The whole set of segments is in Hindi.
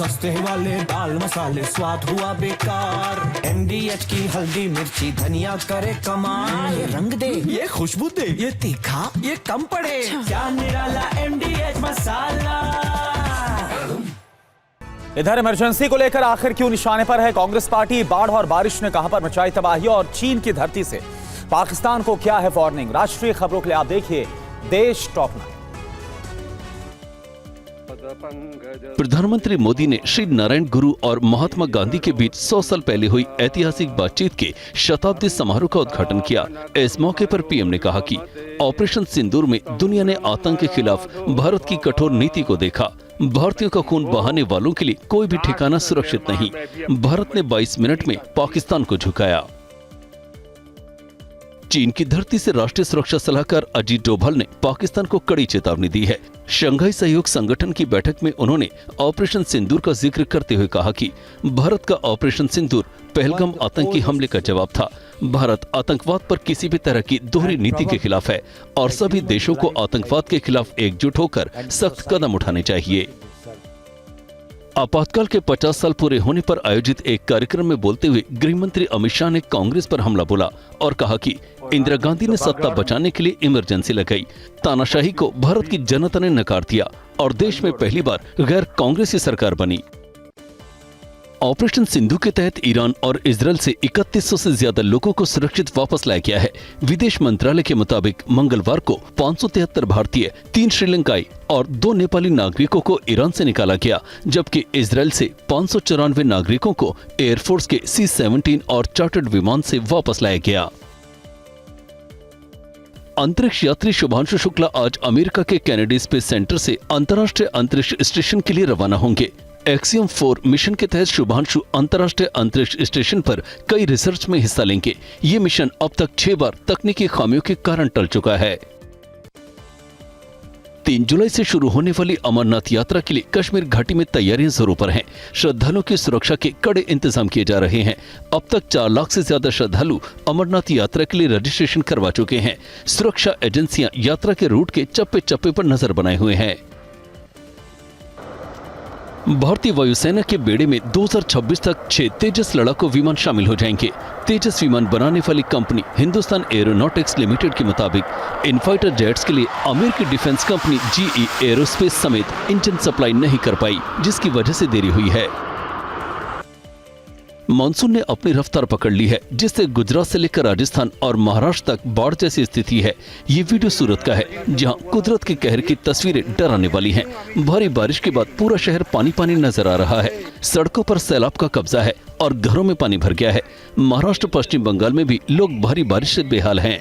सस्ते वाले दाल मसाले स्वाद हुआ बेकार। MDH की हल्दी मिर्ची धनिया करे कमाल। ये रंग दे, ये खुशबू दे, ये तीखा, ये कम पड़े। क्या निराला MDH मसाला। इधर इमरजेंसी को लेकर आखिर क्यों निशाने पर है कांग्रेस पार्टी? बाढ़ और बारिश ने कहां पर मचाई तबाही और चीन की धरती से पाकिस्तान को क्या है वार्निंग? राष्ट्रीय खबरों के लिए आप देखिए देश टॉप 9। प्रधानमंत्री मोदी ने श्री नारायण गुरु और महात्मा गांधी के बीच 100 साल पहले हुई ऐतिहासिक बातचीत के शताब्दी समारोह का उद्घाटन किया। इस मौके पर पीएम ने कहा कि ऑपरेशन सिंदूर में दुनिया ने आतंक के खिलाफ भारत की कठोर नीति को देखा। भारतीयों का खून बहाने वालों के लिए कोई भी ठिकाना सुरक्षित नहीं। भारत ने 22 मिनट में पाकिस्तान को झुकाया। चीन की धरती से राष्ट्रीय सुरक्षा सलाहकार अजीत डोभाल ने पाकिस्तान को कड़ी चेतावनी दी है। शंघाई सहयोग संगठन की बैठक में उन्होंने ऑपरेशन सिंदूर का जिक्र करते हुए कहा कि भारत का ऑपरेशन सिंदूर पहलगाम आतंकी हमले का जवाब था। भारत आतंकवाद पर किसी भी तरह की दोहरी नीति के खिलाफ है और सभी देशों को आतंकवाद के खिलाफ एकजुट होकर सख्त कदम उठाने चाहिए। आपातकाल के 50 साल पूरे होने पर आयोजित एक कार्यक्रम में बोलते हुए गृह मंत्री अमित शाह ने कांग्रेस पर हमला बोला और कहा कि इंदिरा गांधी ने सत्ता बचाने के लिए इमरजेंसी लगाई। तानाशाही को भारत की जनता ने नकार दिया और देश में पहली बार गैर कांग्रेसी सरकार बनी। ऑपरेशन सिंधु के तहत ईरान और इजरायल से 3100 से ज्यादा लोगों को सुरक्षित वापस लाया गया है। विदेश मंत्रालय के मुताबिक मंगलवार को 573 भारतीय, 3 श्रीलंकाई और 2 नेपाली नागरिकों को ईरान से निकाला गया, जबकि इजरायल से 594 नागरिकों को एयरफोर्स के C-17 और चार्टर्ड विमान से वापस लाया गया। अंतरिक्ष यात्री शुभांशु शुक्ला आज अमेरिका के केनेडी स्पेस सेंटर से अंतर्राष्ट्रीय अंतरिक्ष स्टेशन के लिए रवाना होंगे। एक्सियम 4 मिशन के तहत शुभांशु अंतर्राष्ट्रीय अंतरिक्ष स्टेशन पर कई रिसर्च में हिस्सा लेंगे। ये मिशन अब तक 6 बार तकनीकी खामियों के कारण टल चुका है। 3 जुलाई से शुरू होने वाली अमरनाथ यात्रा के लिए कश्मीर घाटी में तैयारियां जोरों पर हैं। श्रद्धालुओं की सुरक्षा के कड़े इंतजाम किए जा रहे हैं। अब तक 4 लाख से ज्यादा श्रद्धालु अमरनाथ यात्रा के लिए रजिस्ट्रेशन करवा चुके हैं। सुरक्षा एजेंसियां यात्रा के रूट के चप्पे चप्पे पर नजर बनाए हुए हैं। भारतीय वायुसेना के बेड़े में 2026 तक 6 तेजस लड़ाकू विमान शामिल हो जाएंगे। तेजस विमान बनाने वाली कंपनी हिंदुस्तान एरोनॉटिक्स लिमिटेड के मुताबिक इन फाइटर जेट्स के लिए अमेरिकी डिफेंस कंपनी GE एरोस्पेस समेत इंजन सप्लाई नहीं कर पाई, जिसकी वजह से देरी हुई है। मानसून ने अपनी रफ्तार पकड़ ली है, जिससे गुजरात से लेकर राजस्थान और महाराष्ट्र तक बाढ़ जैसी स्थिति है। ये वीडियो सूरत का है, जहां कुदरत के कहर की तस्वीरें डराने वाली हैं। भारी बारिश के बाद पूरा शहर पानी पानी नजर आ रहा है। सड़कों पर सैलाब का कब्जा है और घरों में पानी भर गया है। महाराष्ट्र, पश्चिम बंगाल में भी लोग भारी बारिश से बेहाल हैं।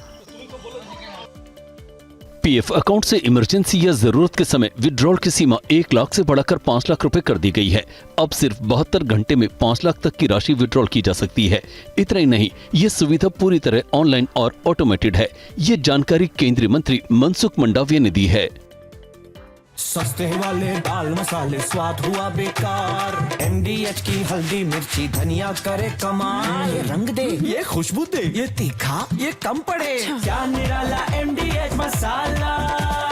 PF अकाउंट से इमरजेंसी या जरूरत के समय विड्रॉल की सीमा 1 लाख से बढ़ाकर 5 लाख रुपए कर दी गई है। अब सिर्फ 72 घंटे में 5 लाख तक की राशि विड्रॉल की जा सकती है। इतना ही नहीं, ये सुविधा पूरी तरह ऑनलाइन और ऑटोमेटेड है। ये जानकारी केंद्रीय मंत्री मनसुख मंडाविया ने दी है। सस्ते वाले दाल मसाले स्वाद हुआ बेकार। MDH की हल्दी मिर्ची धनिया करे कमाल। ये रंग दे, ये खुशबू दे, ये तीखा, ये कम पड़े। क्या निराला MDH मसाला।